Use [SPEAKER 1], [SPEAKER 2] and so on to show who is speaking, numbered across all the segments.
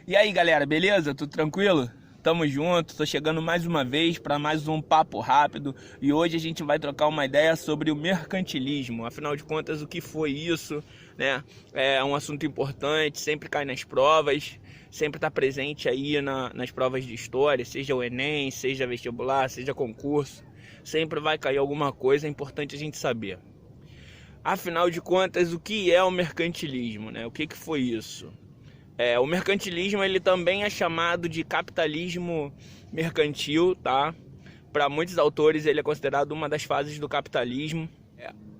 [SPEAKER 1] E aí, galera, beleza? Tudo tranquilo? Tamo junto, tô chegando mais uma vez para mais um papo rápido e hoje a gente vai trocar uma ideia sobre o mercantilismo. Afinal de contas, o que foi isso, né? É um assunto importante, sempre cai nas provas, sempre tá presente aí nas provas de história, seja o Enem, seja vestibular, seja concurso, sempre vai cair alguma coisa, é importante a gente saber. Afinal de contas, o que é o mercantilismo, né? O que foi isso? O mercantilismo ele também é chamado de capitalismo mercantil, tá? Para muitos autores ele é considerado uma das fases do capitalismo.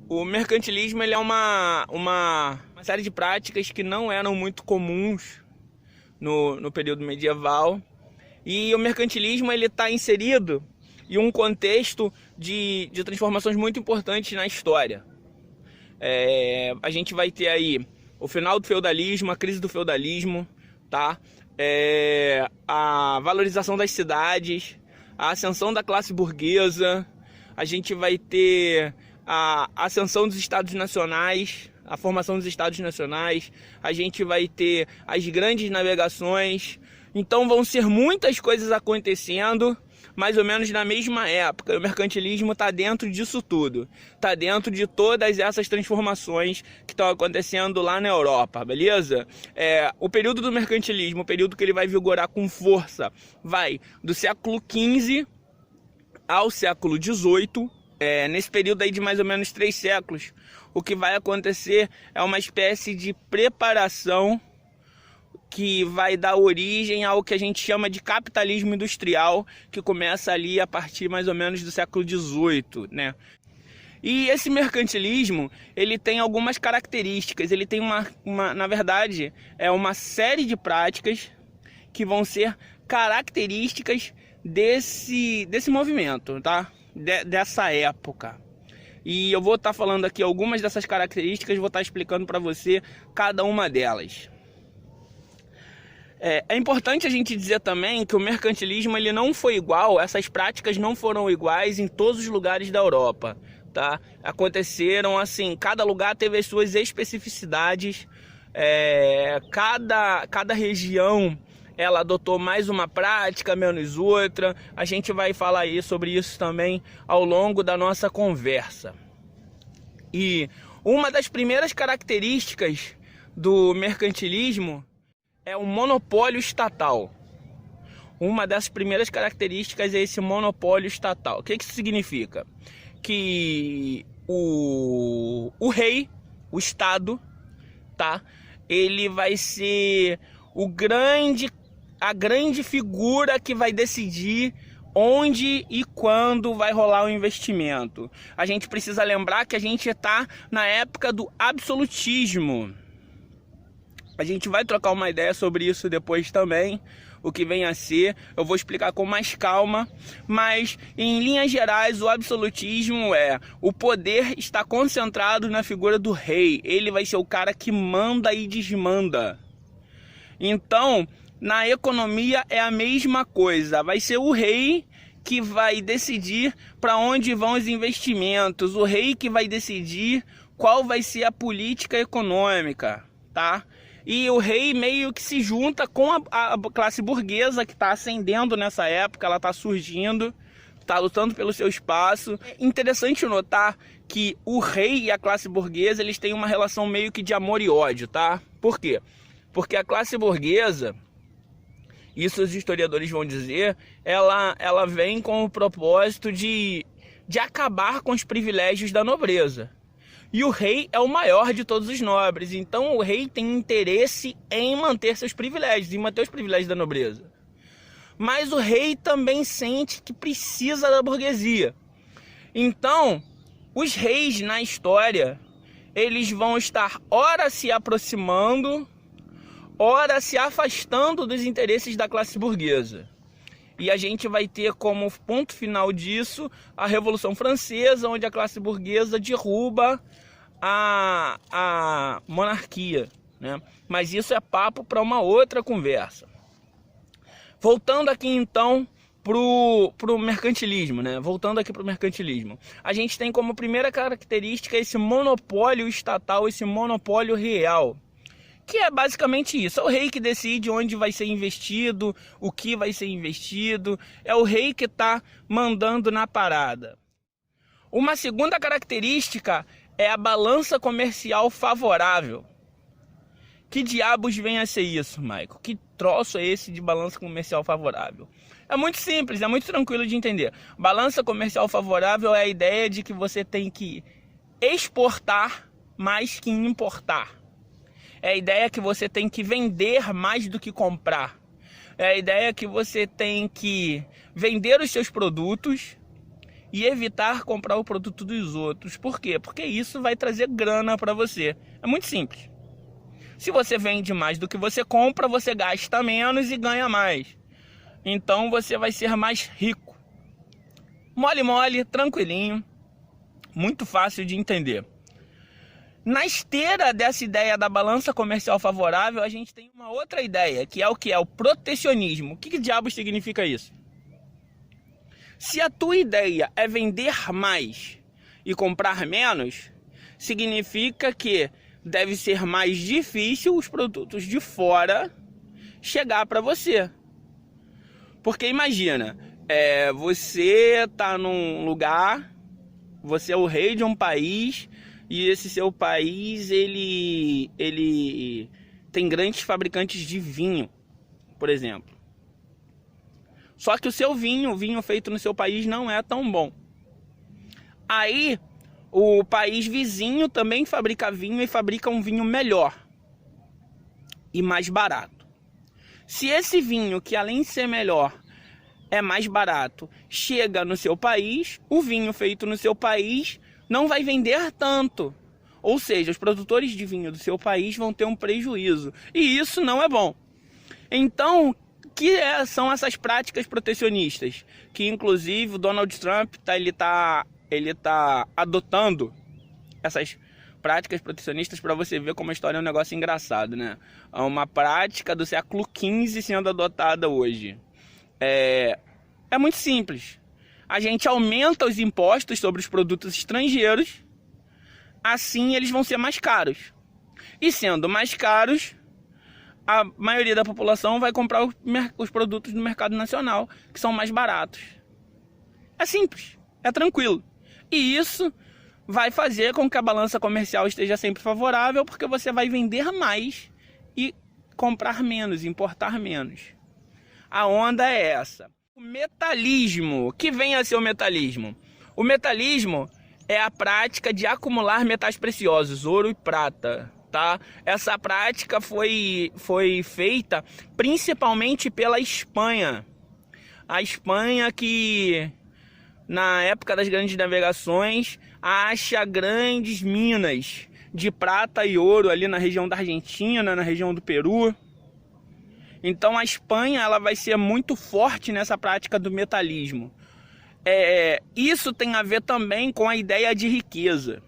[SPEAKER 1] O mercantilismo ele é uma série de práticas que não eram muito comuns no período medieval. E o mercantilismo ele está inserido em um contexto de transformações muito importantes na história. A gente vai ter aí o final do feudalismo, a crise do feudalismo, tá? A valorização das cidades, a ascensão da classe burguesa, a gente vai ter a ascensão dos estados nacionais, a formação dos estados nacionais, a gente vai ter as grandes navegações. Então vão ser muitas coisas acontecendo mais ou menos na mesma época. O mercantilismo está dentro disso tudo, está dentro de todas essas transformações que estão acontecendo lá na Europa, beleza? O período do mercantilismo, o período que ele vai vigorar com força, vai do século XV ao século XVIII. Nesse período aí de mais ou menos 3 séculos, o que vai acontecer é uma espécie de preparação que vai dar origem ao que a gente chama de capitalismo industrial, que começa ali a partir mais ou menos do século XVIII, né? E esse mercantilismo, ele tem algumas características, ele tem na verdade, uma série de práticas que vão ser características desse movimento, tá? Dessa época. E eu vou estar falando aqui algumas dessas características, vou estar explicando para você cada uma delas. É importante a gente dizer também que o mercantilismo ele não foi igual, essas práticas não foram iguais em todos os lugares da Europa, tá? Aconteceram assim, cada lugar teve as suas especificidades, cada região ela adotou mais uma prática, menos outra. A gente vai falar aí sobre isso também ao longo da nossa conversa. E uma das primeiras características do mercantilismo é o monopólio estatal. Uma das primeiras características é esse monopólio estatal. O que isso significa? Que o rei, o Estado, tá? Ele vai ser a grande figura que vai decidir onde e quando vai rolar o investimento. A gente precisa lembrar que a gente está na época do absolutismo. A gente vai trocar uma ideia sobre isso depois também, o que vem a ser. Eu vou explicar com mais calma, mas em linhas gerais o absolutismo o poder está concentrado na figura do rei. Ele vai ser o cara que manda e desmanda. Então, na economia é a mesma coisa. Vai ser o rei que vai decidir para onde vão os investimentos. O rei que vai decidir qual vai ser a política econômica, tá? E o rei meio que se junta com a classe burguesa que está ascendendo nessa época, ela está surgindo, está lutando pelo seu espaço. É interessante notar que o rei e a classe burguesa eles têm uma relação meio que de amor e ódio, tá? Por quê? Porque a classe burguesa, isso os historiadores vão dizer, ela vem com o propósito de acabar com os privilégios da nobreza. E o rei é o maior de todos os nobres, então o rei tem interesse em manter seus privilégios, em manter os privilégios da nobreza. Mas o rei também sente que precisa da burguesia. Então, os reis na história, eles vão estar ora se aproximando, ora se afastando dos interesses da classe burguesa. E a gente vai ter como ponto final disso a Revolução Francesa, onde a classe burguesa derruba a monarquia, né? Mas isso é papo para uma outra conversa. Voltando aqui então pro mercantilismo, né? Voltando aqui pro mercantilismo. A gente tem como primeira característica esse monopólio estatal, esse monopólio real, que é basicamente isso. É o rei que decide onde vai ser investido, o que vai ser investido, é o rei que está mandando na parada. Uma segunda característica é a balança comercial favorável. Que diabos vem a ser isso, Michael? Que troço é esse de balança comercial favorável? É muito simples, é muito tranquilo de entender. Balança comercial favorável é a ideia de que você tem que exportar mais que importar. É a ideia que você tem que vender mais do que comprar. É a ideia que você tem que vender os seus produtos e evitar comprar o produto dos outros. Por quê? Porque isso vai trazer grana para você. É muito simples. Se você vende mais do que você compra, você gasta menos e ganha mais. Então você vai ser mais rico. Mole, mole, tranquilinho. Muito fácil de entender. Na esteira dessa ideia da balança comercial favorável, a gente tem uma outra ideia, que é o que? É o protecionismo. O que diabos significa isso? Se a tua ideia é vender mais e comprar menos, significa que deve ser mais difícil os produtos de fora chegar para você. Porque imagina, você tá num lugar, você é o rei de um país, e esse seu país, ele tem grandes fabricantes de vinho, por exemplo. Só que o seu vinho, o vinho feito no seu país não é tão bom. Aí, o país vizinho também fabrica vinho e fabrica um vinho melhor e mais barato. Se esse vinho, que além de ser melhor, é mais barato, chega no seu país, o vinho feito no seu país não vai vender tanto. Ou seja, os produtores de vinho do seu país vão ter um prejuízo. E isso não é bom. Então, são essas práticas protecionistas? Que inclusive o Donald Trump ele tá adotando essas práticas protecionistas, para você ver como a história é um negócio engraçado, né? É uma prática do século XV sendo adotada hoje. É muito simples. A gente aumenta os impostos sobre os produtos estrangeiros, assim eles vão ser mais caros. E sendo mais caros, a maioria da população vai comprar os produtos do mercado nacional, que são mais baratos. É simples, é tranquilo. E isso vai fazer com que a balança comercial esteja sempre favorável, porque você vai vender mais e comprar menos, importar menos. A onda é essa. O metalismo. Que vem a ser o metalismo? O metalismo é a prática de acumular metais preciosos, ouro e prata, tá? Essa prática foi feita principalmente pela Espanha. A Espanha que, na época das grandes navegações, acha grandes minas de prata e ouro ali na região da Argentina, na região do Peru. Então a Espanha ela vai ser muito forte nessa prática do metalismo. Isso tem a ver também com a ideia de riqueza.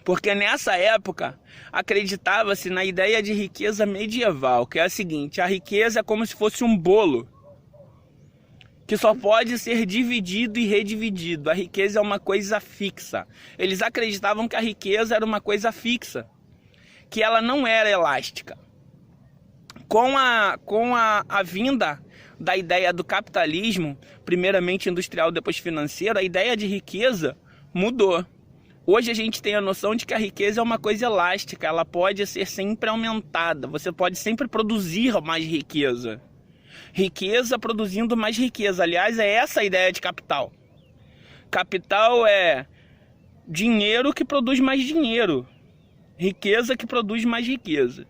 [SPEAKER 1] Porque nessa época acreditava-se na ideia de riqueza medieval, que é a seguinte: a riqueza é como se fosse um bolo que só pode ser dividido e redividido. A riqueza é uma coisa fixa. Eles acreditavam que a riqueza era uma coisa fixa, que ela não era elástica. Com a vinda da ideia do capitalismo, primeiramente industrial, depois financeiro, a ideia de riqueza mudou. Hoje a gente tem a noção de que a riqueza é uma coisa elástica, ela pode ser sempre aumentada, você pode sempre produzir mais riqueza. Riqueza produzindo mais riqueza. Aliás, é essa a ideia de capital. Capital é dinheiro que produz mais dinheiro. Riqueza que produz mais riqueza.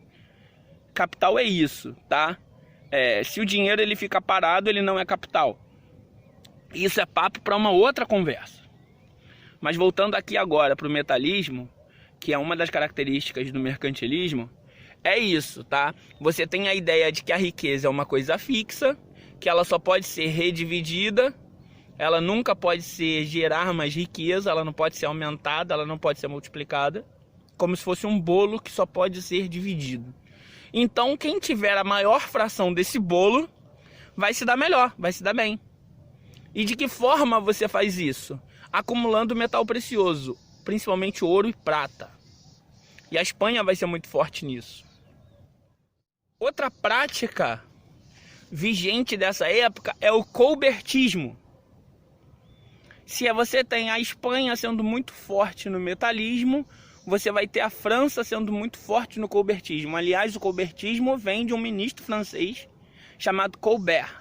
[SPEAKER 1] Capital é isso, tá? Se o dinheiro ele fica parado, ele não é capital. Isso é papo para uma outra conversa. Mas voltando aqui agora para o metalismo, que é uma das características do mercantilismo, é isso, tá? Você tem a ideia de que a riqueza é uma coisa fixa, que ela só pode ser redividida, ela nunca pode gerar mais riqueza, ela não pode ser aumentada, ela não pode ser multiplicada, como se fosse um bolo que só pode ser dividido. Então, quem tiver a maior fração desse bolo vai se dar melhor, vai se dar bem. E de que forma você faz isso? Acumulando metal precioso, principalmente ouro e prata. E a Espanha vai ser muito forte nisso. Outra prática vigente dessa época é o colbertismo. Se você tem a Espanha sendo muito forte no metalismo, você vai ter a França sendo muito forte no colbertismo. Aliás, o colbertismo vem de um ministro francês chamado Colbert.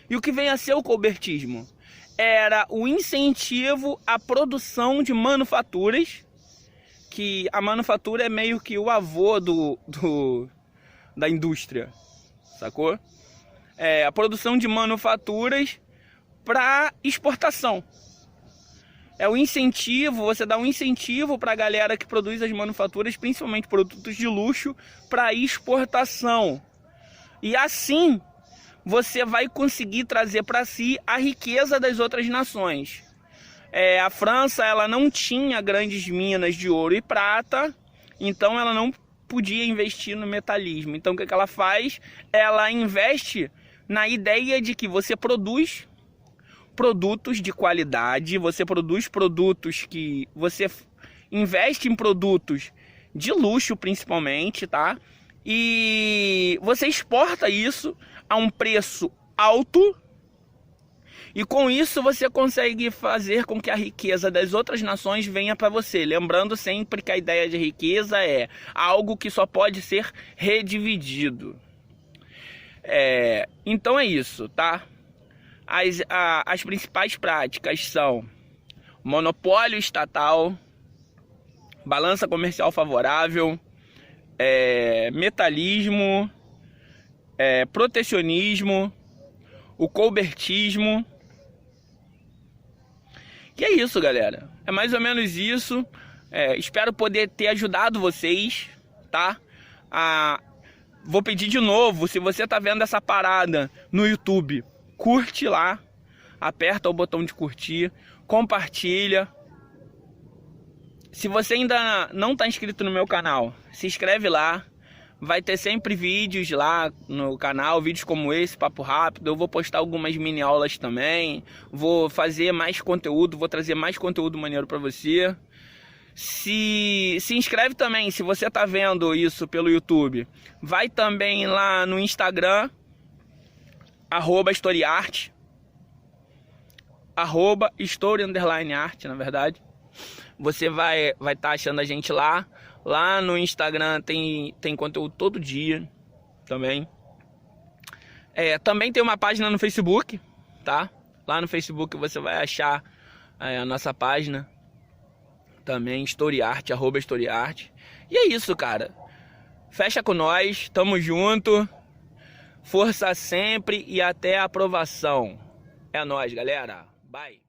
[SPEAKER 1] E o que vem a ser o colbertismo? Era o incentivo à produção de manufaturas, que a manufatura é meio que o avô da indústria, sacou? É a produção de manufaturas para exportação. É o incentivo, você dá um incentivo para a galera que produz as manufaturas, principalmente produtos de luxo, para exportação. E assim você vai conseguir trazer para si a riqueza das outras nações. A França, ela não tinha grandes minas de ouro e prata, então ela não podia investir no metalismo. Então o que ela faz? Ela investe na ideia de que você produz produtos de qualidade, você produz produtos que você investe em produtos de luxo principalmente, tá? E você exporta isso a um preço alto e com isso você consegue fazer com que a riqueza das outras nações venha para você. Lembrando sempre que a ideia de riqueza é algo que só pode ser redividido. Então é isso, tá? As principais práticas são monopólio estatal, balança comercial favorável, metalismo, protecionismo, o colbertismo. E é isso, galera. É mais ou menos isso. Espero poder ter ajudado vocês, tá? Vou pedir de novo, se você tá vendo essa parada no YouTube, curte lá, aperta o botão de curtir, compartilha. Se você ainda não está inscrito no meu canal, se inscreve lá. Vai ter sempre vídeos lá no canal, vídeos como esse, Papo Rápido. Eu vou postar algumas mini aulas também. Vou fazer mais conteúdo, vou trazer mais conteúdo maneiro para você. Se inscreve também, se você está vendo isso pelo YouTube. Vai também lá no Instagram, @storyart, @story_art, na verdade. Você vai estar achando a gente lá. Lá no Instagram tem conteúdo todo dia também. Também tem uma página no Facebook, tá? Lá no Facebook você vai achar a nossa página também, StoryArt, @StoryArt. E é isso, cara. Fecha com nós, tamo junto. Força sempre e até a aprovação. É nóis, galera. Bye.